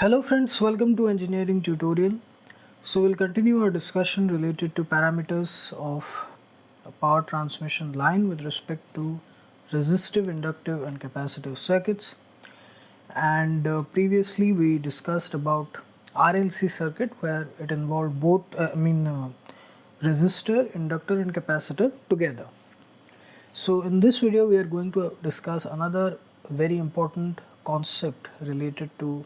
Hello friends, welcome to engineering tutorial. So we'll continue our discussion related to parameters of a power transmission line with respect to resistive, inductive and capacitive circuits. And previously we discussed about RLC circuit where it involved both resistor, inductor and capacitor together. So in this video we are going to discuss another very important concept related to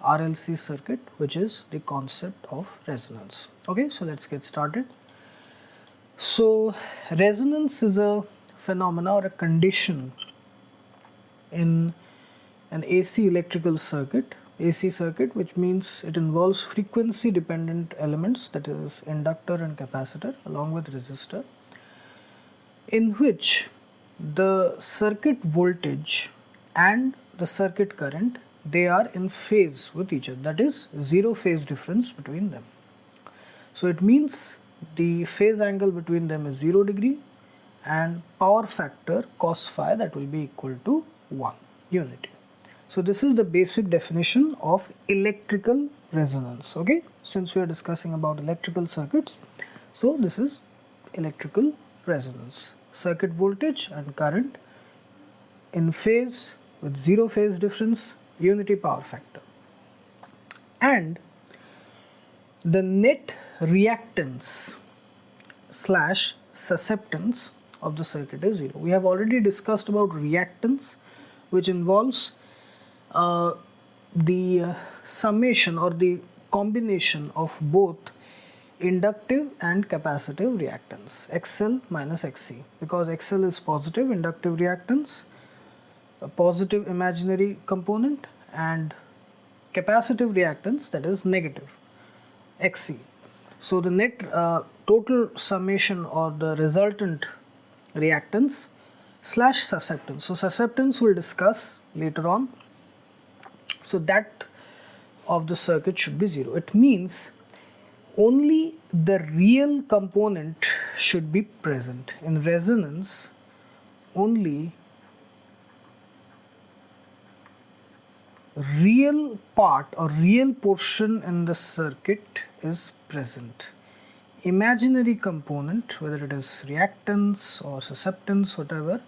RLC circuit, which is the concept of resonance. Okay, so let's get started. So resonance is a phenomena or a condition in an AC electrical circuit, which means it involves frequency dependent elements, that is inductor and capacitor along with resistor, in which the circuit voltage and the circuit current, they are in phase with each other, that is zero phase difference between them. So it means the phase angle between them is 0 degree and power factor cos phi, that will be equal to 1 unity. So this is the basic definition of electrical resonance. Okay, since we are discussing about electrical circuits, so this is electrical resonance. Circuit voltage and current in phase with zero phase difference, unity power factor, and the net reactance slash susceptance of the circuit is 0. We have already discussed about reactance, which involves the summation or the combination of both inductive and capacitive reactance, XL minus XC, because XL is positive inductive reactance, a positive imaginary component, and capacitive reactance, that is negative XC. So the net total summation or the resultant reactance slash susceptance. So susceptance we'll discuss later on. So that of the circuit should be 0. It means only the real component should be present. In resonance, only real part or real portion in the circuit is present. Imaginary component, whether it is reactance or susceptance, whatever,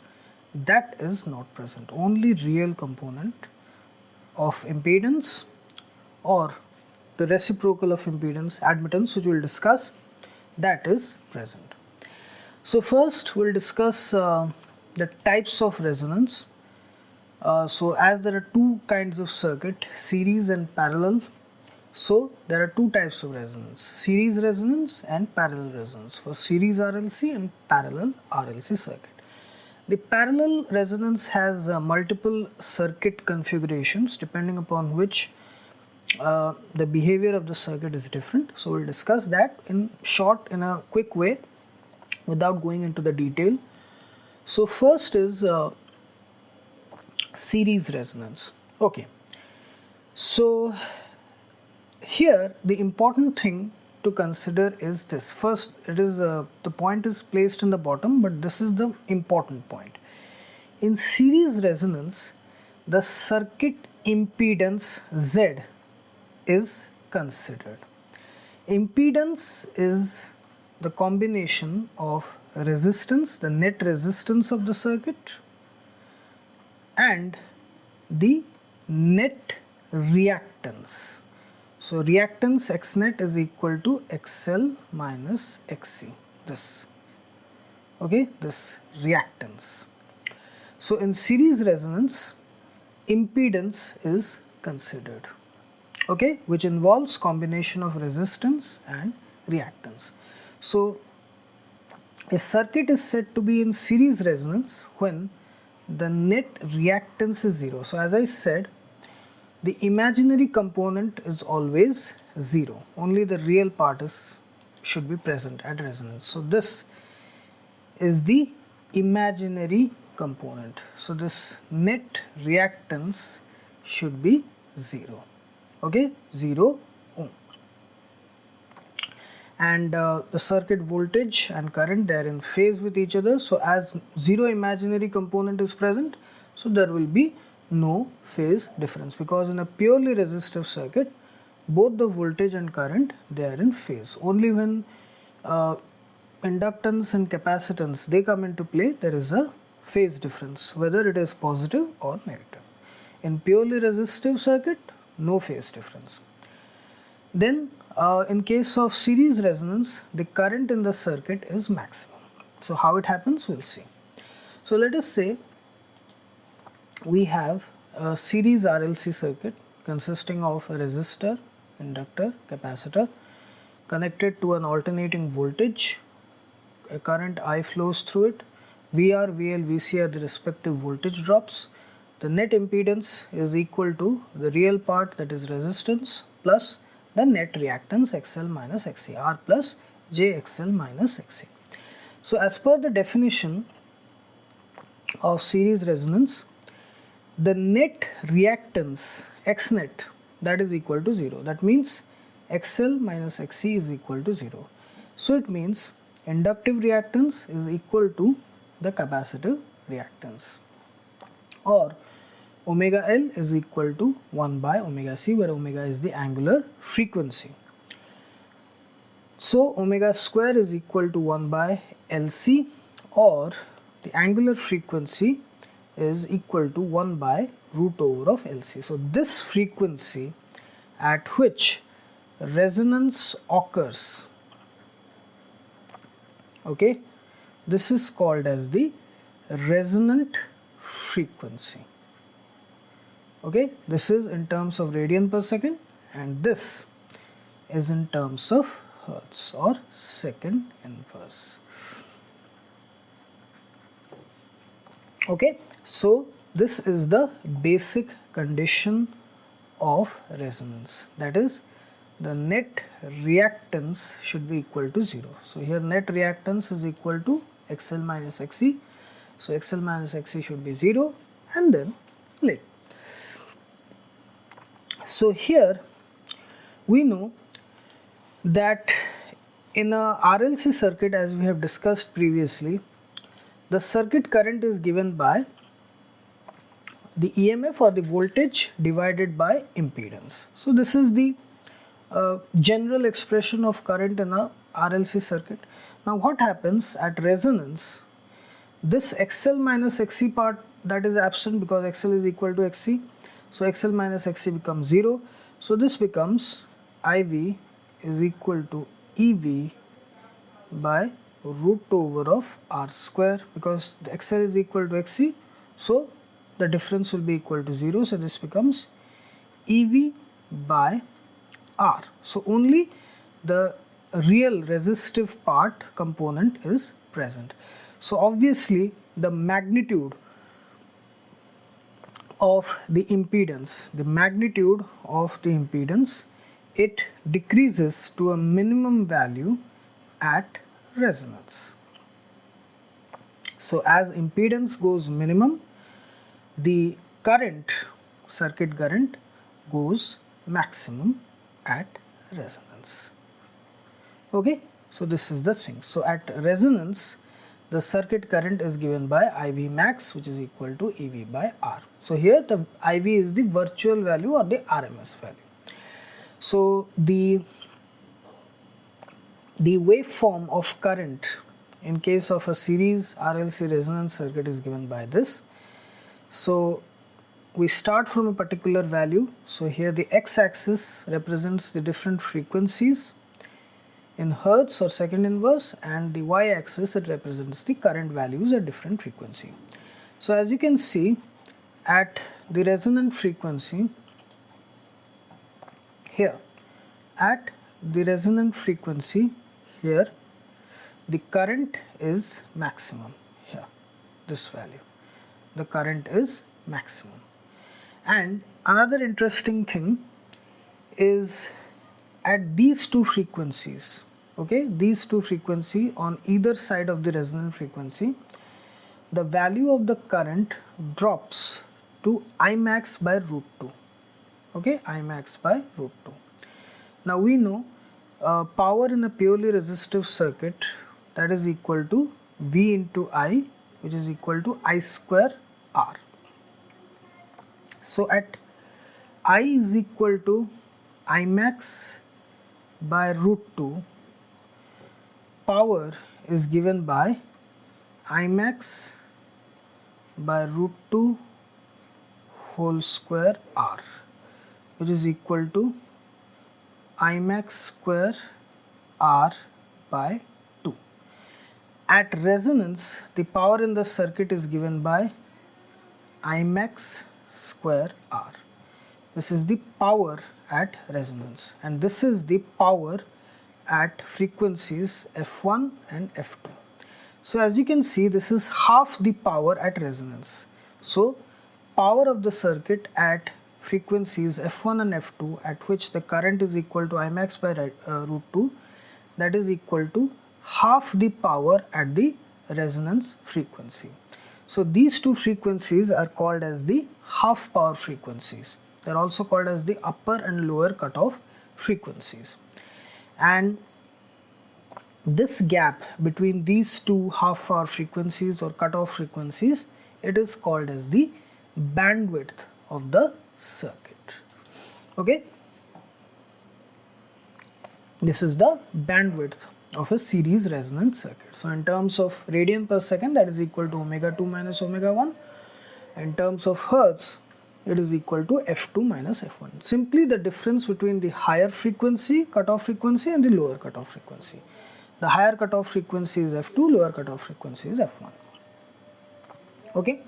that is not present. Only real component of impedance or the reciprocal of impedance, admittance, which we will discuss, that is present. So first we'll discuss the types of resonance. So as there are two kinds of circuit, series and parallel, so there are two types of resonance, series resonance and parallel resonance, for series RLC and parallel RLC circuit. The parallel resonance has multiple circuit configurations depending upon which the behavior of the circuit is different. So we'll discuss that in short, in a quick way, without going into the detail. So first is series resonance. Okay, so here the important thing to consider is this. First, it is the point is placed in the bottom, but this is the important point. In series resonance, the circuit impedance Z is considered. Impedance is the combination of resistance, the net resistance of the circuit, and the net reactance. So reactance X net is equal to XL minus XC, this, okay, this reactance. So in series resonance, impedance is considered, okay, which involves combination of resistance and reactance. So a circuit is said to be in series resonance when the net reactance is 0. So as I said, the imaginary component is always 0. Only the real part should be present at resonance. So this is the imaginary component. So this net reactance should be 0. Okay, 0 ohm. And the circuit voltage and current, they are in phase with each other. So as 0 imaginary component is present, so there will be no phase difference, because in a purely resistive circuit both the voltage and current, they are in phase. Only when inductance and capacitance, they come into play, there is a phase difference, whether it is positive or negative. In purely resistive circuit, no phase difference. Then in case of series resonance, the current in the circuit is maximum. So how it happens, we'll see. So let us say we have a series RLC circuit consisting of a resistor, inductor, capacitor connected to an alternating voltage. A current I flows through it. VR, VL, VC are the respective voltage drops. The net impedance is equal to the real part, that is resistance, plus the net reactance XL minus XC, R plus J XL minus XC. So as per the definition of series resonance, the net reactance X net, that is equal to 0. That means XL minus XC is equal to 0. So it means inductive reactance is equal to the capacitive reactance, or omega L is equal to 1 by omega C, where omega is the angular frequency. So omega square is equal to 1 by LC, or the angular frequency is equal to 1 by root over of LC. So this frequency at which resonance occurs, okay, this is called as the resonant frequency. Okay, this is in terms of radian per second, and this is in terms of hertz or second inverse. Okay, so this is the basic condition of resonance, that is the net reactance should be equal to 0. So here net reactance is equal to XL minus XC, so XL minus XC should be 0, and then lit. So here we know that in a RLC circuit, as we have discussed previously, the circuit current is given by the EMF or the voltage divided by impedance. So this is the general expression of current in a RLC circuit. Now what happens at resonance, this XL minus XC part, that is absent because XL is equal to XC. So XL minus XC becomes 0. So this becomes IV is equal to EV by root over of R square, because the XL is equal to XC. So the difference will be equal to 0. So this becomes EV by R. So only the real resistive part component is present. So obviously the magnitude of the impedance, it decreases to a minimum value at resonance. So as impedance goes minimum, the current, circuit current, goes maximum at resonance. Okay, so this is the thing. So at resonance, the circuit current is given by IV max, which is equal to EV by R. So here the IV is the virtual value or the RMS value. So the waveform of current in case of a series RLC resonance circuit is given by this. So we start from a particular value. So here the x-axis represents the different frequencies in hertz or second inverse, and the y-axis, it represents the current values at different frequency. So as you can see, at the resonant frequency here, here the current is maximum. Here, this value, the current is maximum. And another interesting thing is at these two frequencies, okay, these two frequencies on either side of the resonant frequency, the value of the current drops to Imax by root 2. Okay, Imax by root 2. Now we know power in a purely resistive circuit, that is equal to V into I, which is equal to I square R. So at I is equal to I max by root 2, power is given by I max by root 2 whole square R, which is equal to I max square R by 2. At resonance, the power in the circuit is given by I max square R. This is the power at resonance, and this is the power at frequencies F1 and F2. So as you can see, this is half the power at resonance. So power of the circuit at frequencies F1 and F2, at which the current is equal to I max by root 2, that is equal to half the power at the resonance frequency. So these two frequencies are called as the half power frequencies. They are also called as the upper and lower cutoff frequencies. And this gap between these two half power frequencies or cutoff frequencies, it is called as the bandwidth of the circuit. Okay, this is the bandwidth of a series resonant circuit. So in terms of radian per second, that is equal to omega 2 minus omega 1. In terms of hertz, it is equal to F2 minus F1. Simply the difference between the higher frequency, cutoff frequency, and the lower cutoff frequency. The higher cutoff frequency is F2, lower cutoff frequency is F1. Okay.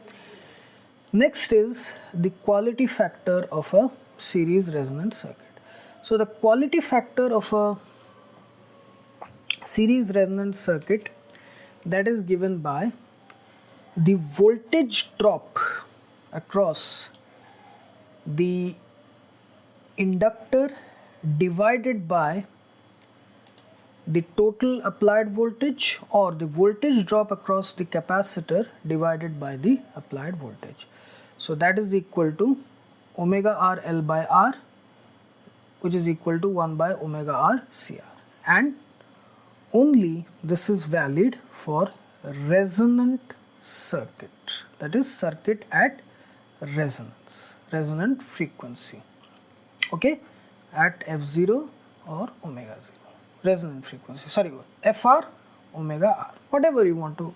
Next is the quality factor of a series resonant circuit. So the quality factor of a series resonant circuit, that is given by the voltage drop across the inductor divided by the total applied voltage, or the voltage drop across the capacitor divided by the applied voltage. So that is equal to omega R L by R, which is equal to 1 by omega R CR, and only this is valid for resonant circuit, that is circuit at resonance, resonant frequency. Okay, at F0 or omega 0, resonant frequency, sorry, FR, omega R, whatever you want to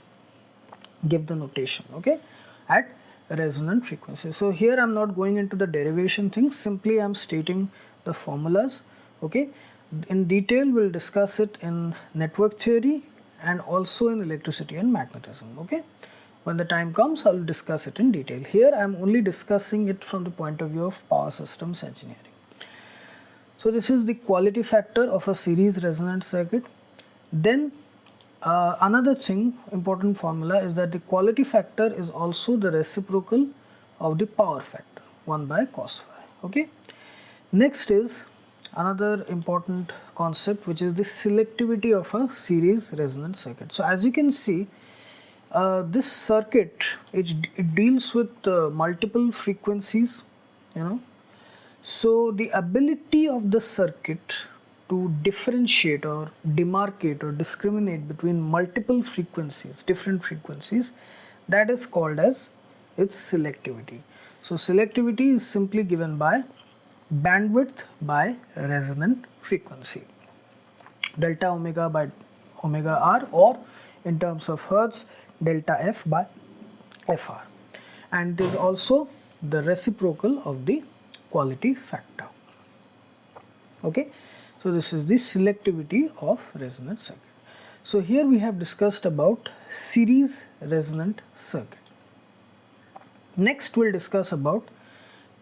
give the notation. Okay, at resonant frequency. So here I am not going into the derivation things, simply I am stating the formulas. Okay, in detail we will discuss it in network theory and also in electricity and magnetism. Okay, when the time comes I will discuss it in detail. Here I am only discussing it from the point of view of power systems engineering. So this is the quality factor of a series resonant circuit. Then another thing, important formula, is that the quality factor is also the reciprocal of the power factor, 1 by cos phi. Okay. Next is another important concept, which is the selectivity of a series resonant circuit. So as you can see, this circuit, it deals with multiple frequencies, you know. So the ability of the circuit to differentiate or demarcate or discriminate between multiple frequencies, different frequencies, that is called as its selectivity. So selectivity is simply given by bandwidth by resonant frequency, delta omega by omega R, or in terms of hertz, delta F by FR, and it is also the reciprocal of the quality factor. Okay, so this is the selectivity of resonant circuit. So here we have discussed about series resonant circuit. Next we'll discuss about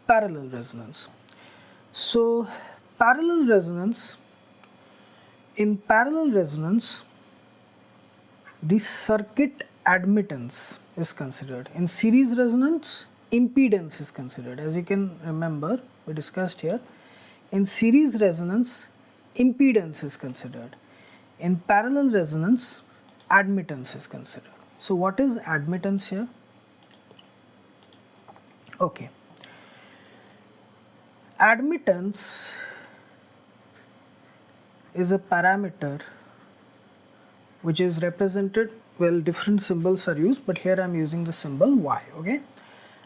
parallel resonance. So parallel resonance, in parallel resonance the circuit admittance is considered. In series resonance, impedance is considered. As you can remember, we discussed here, in series resonance impedance is considered. In parallel resonance, admittance is considered. So what is admittance here? Okay, admittance is a parameter which is represented, well, different symbols are used, but here I am using the symbol Y. Okay,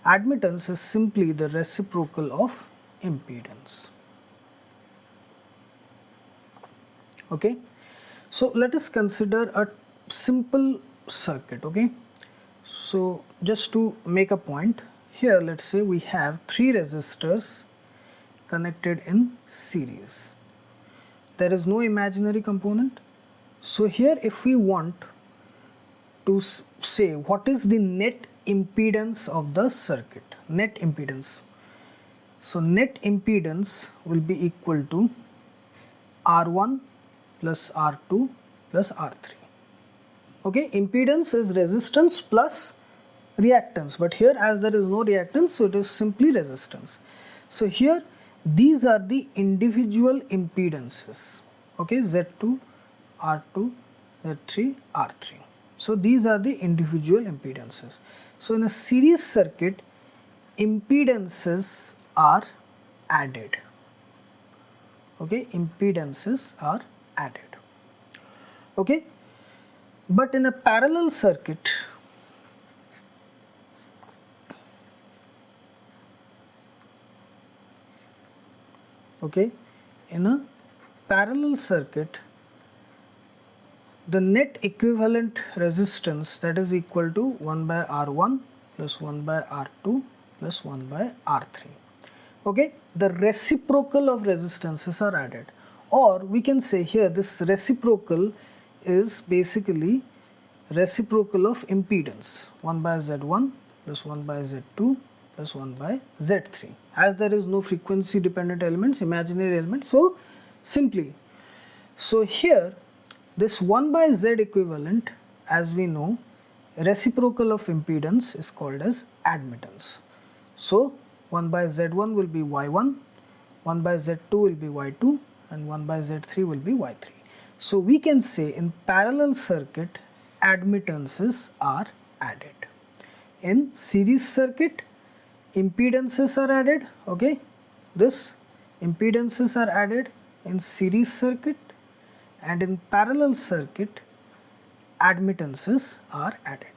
Admittance is simply the reciprocal of impedance. Okay, so let us consider a simple circuit. Okay, so just to make a point here, let's say we have 3 resistors connected in series. There is no imaginary component. So here if we want to say what is the net impedance of the circuit, net impedance. So net impedance will be equal to R1 plus R2 plus R3. Okay, impedance is resistance plus reactance, but here as there is no reactance, so it is simply resistance. So here these are the individual impedances. Okay, Z2, R2, Z3, R3. So these are the individual impedances. So in a series circuit, impedances are added. Okay, impedances are added. Okay, but in a parallel circuit, okay, in a parallel circuit, the net equivalent resistance, that is equal to 1 by R1 plus 1 by R2 plus 1 by R3. Okay, the reciprocal of resistances are added, or we can say here this reciprocal is basically reciprocal of impedance, 1 by Z1 plus 1 by Z2 plus 1 by Z3. As there is no frequency dependent elements, imaginary elements, so simply, so here this 1 by Z equivalent, as we know, reciprocal of impedance is called as admittance. So 1 by Z1 will be Y1, 1 by Z2 will be Y2, and 1 by Z3 will be Y3. So we can say in parallel circuit, admittances are added. In series circuit, impedances are added. Okay, this impedances are added in series circuit, and in parallel circuit, admittances are added.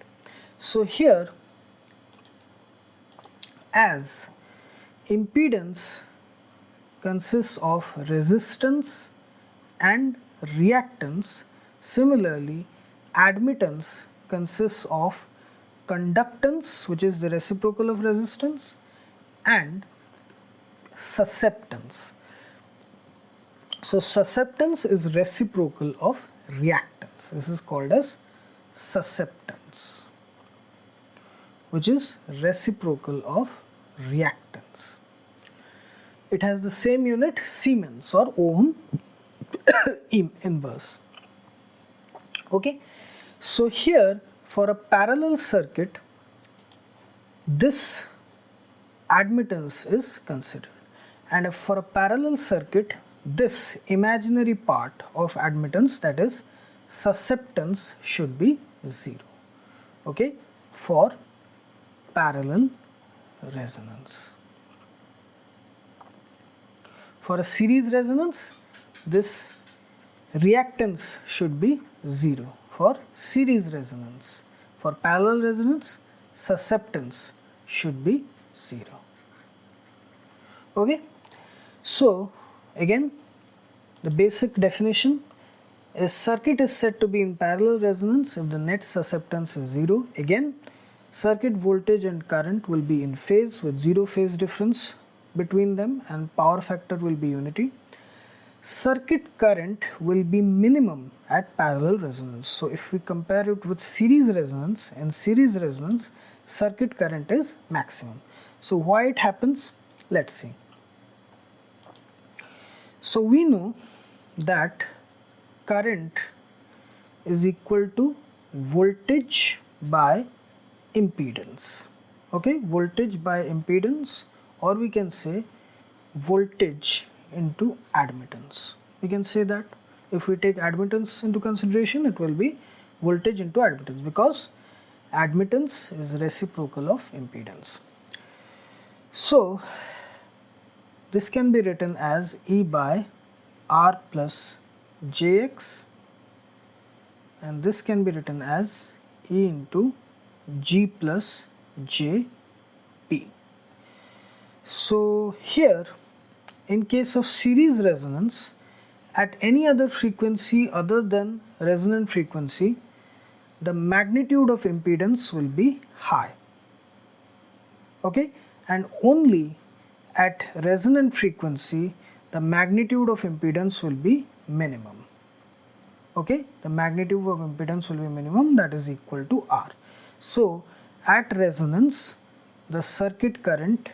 So here, as impedance consists of resistance and reactance, similarly admittance consists of conductance, which is the reciprocal of resistance, and susceptance. So susceptance is reciprocal of reactance. This is called as susceptance, which is reciprocal of reactance. It has the same unit, Siemens or ohm inverse. Okay, so here for a parallel circuit, this admittance is considered, and for a parallel circuit, this imaginary part of admittance, that is susceptance, should be 0. Okay, for parallel resonance. For a series resonance, this reactance should be 0 for series resonance. For parallel resonance, susceptance should be 0. Okay, so again the basic definition is circuit is said to be in parallel resonance if the net susceptance is 0. Again, circuit voltage and current will be in phase with 0 phase difference between them, and power factor will be unity. Circuit current will be minimum at parallel resonance. So if we compare it with series resonance, in series resonance circuit current is maximum. So why it happens? Let's see. So we know that current is equal to voltage by impedance. Okay, voltage by impedance, or we can say voltage into admittance. We can say that if we take admittance into consideration, it will be voltage into admittance, because admittance is reciprocal of impedance. So this can be written as E by R plus Jx, and this can be written as E into G plus Jp. So here, in case of series resonance, at any other frequency other than resonant frequency, the magnitude of impedance will be high. Okay, and only at resonant frequency the magnitude of impedance will be minimum. Okay, the magnitude of impedance will be minimum, that is equal to R. So at resonance the circuit current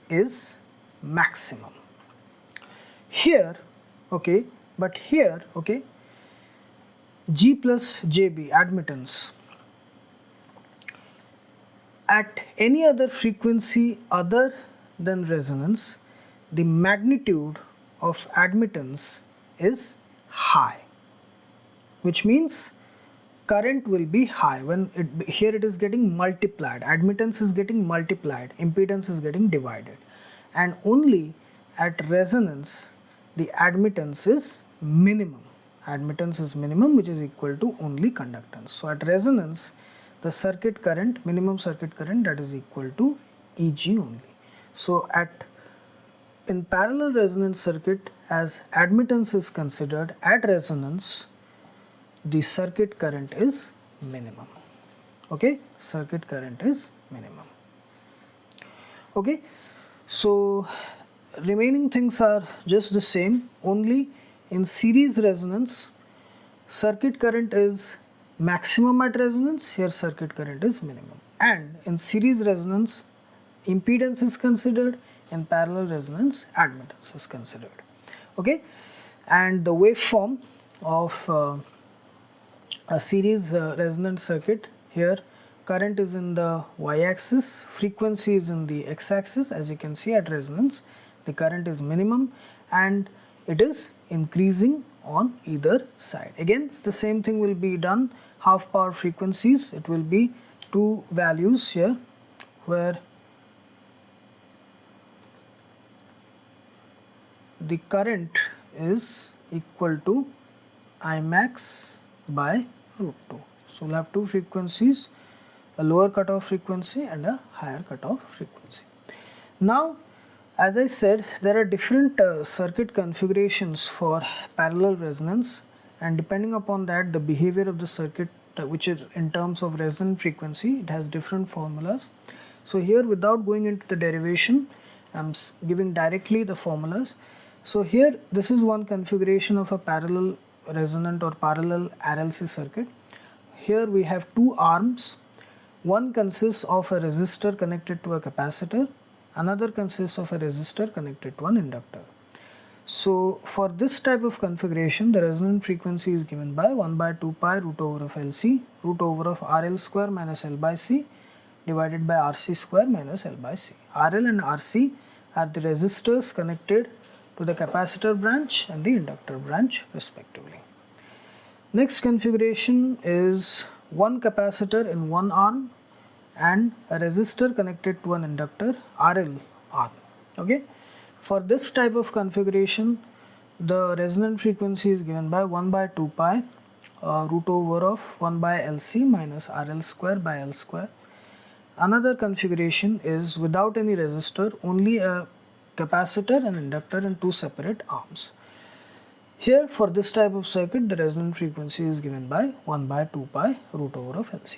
is maximum. Here, okay, but here, okay, G plus JB admittance, at any other frequency other than resonance, the magnitude of admittance is high, which means current will be high. When here it is getting multiplied, admittance is getting multiplied, impedance is getting divided, and only at resonance the admittance is minimum. Admittance is minimum, which is equal to only conductance. So at resonance the circuit current, minimum circuit current, that is equal to Eg only. So in parallel resonance circuit, as admittance is considered, at resonance the circuit current is minimum. Okay, circuit current is minimum. Okay, so remaining things are just the same, only in series resonance circuit current is maximum at resonance, here circuit current is minimum, and in series resonance impedance is considered, in parallel resonance admittance is considered. Okay, and the waveform of a series resonant circuit, here current is in the y-axis, frequency is in the x-axis. As you can see, at resonance the current is minimum and it is increasing on either side. Again the same thing will be done, half power frequencies, it will be two values here where the current is equal to Imax by root 2. So we'll have two frequencies, a lower cutoff frequency and a higher cutoff frequency. Now, as I said, there are different circuit configurations for parallel resonance, and depending upon that the behavior of the circuit, which is in terms of resonant frequency, it has different formulas. So here, without going into the derivation, I'm giving directly the formulas. So here this is one configuration of a parallel resonant or parallel RLC circuit. Here we have two arms. One consists of a resistor connected to a capacitor, another consists of a resistor connected to an inductor. So for this type of configuration, the resonant frequency is given by 1 by 2 pi root over of LC, root over of RL square minus L by C divided by RC square minus L by C. RL and RC are the resistors connected to the capacitor branch and the inductor branch respectively. Next configuration is one capacitor in one arm and a resistor connected to an inductor, RL arm. Okay, for this type of configuration the resonant frequency is given by 1 by 2 pi root over of 1 by LC minus RL square by L square. Another configuration is without any resistor, only a capacitor and inductor in two separate arms. Here for this type of circuit the resonant frequency is given by 1 by 2 pi root over of LC.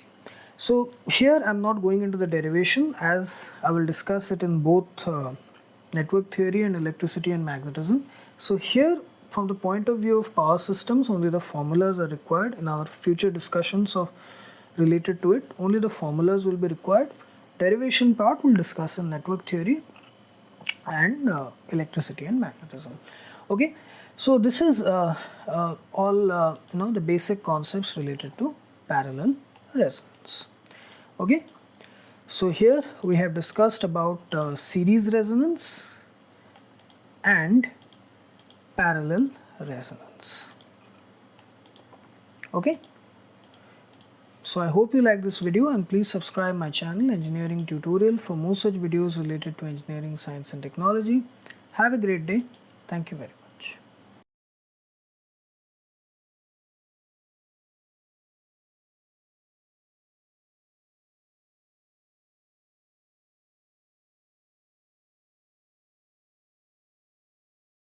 So here I am not going into the derivation, as I will discuss it in both network theory and electricity and magnetism. So here, from the point of view of power systems, only the formulas are required. In our future discussions of related to it, only the formulas will be required. Derivation part we'll discuss in network theory and electricity and magnetism. Okay, so this is all the basic concepts related to parallel resonance. Okay, so here we have discussed about series resonance and parallel resonance. Okay, so I hope you like this video, and please subscribe my channel Engineering Tutorial for more such videos related to engineering, science and technology. Have a great day. Thank you very much.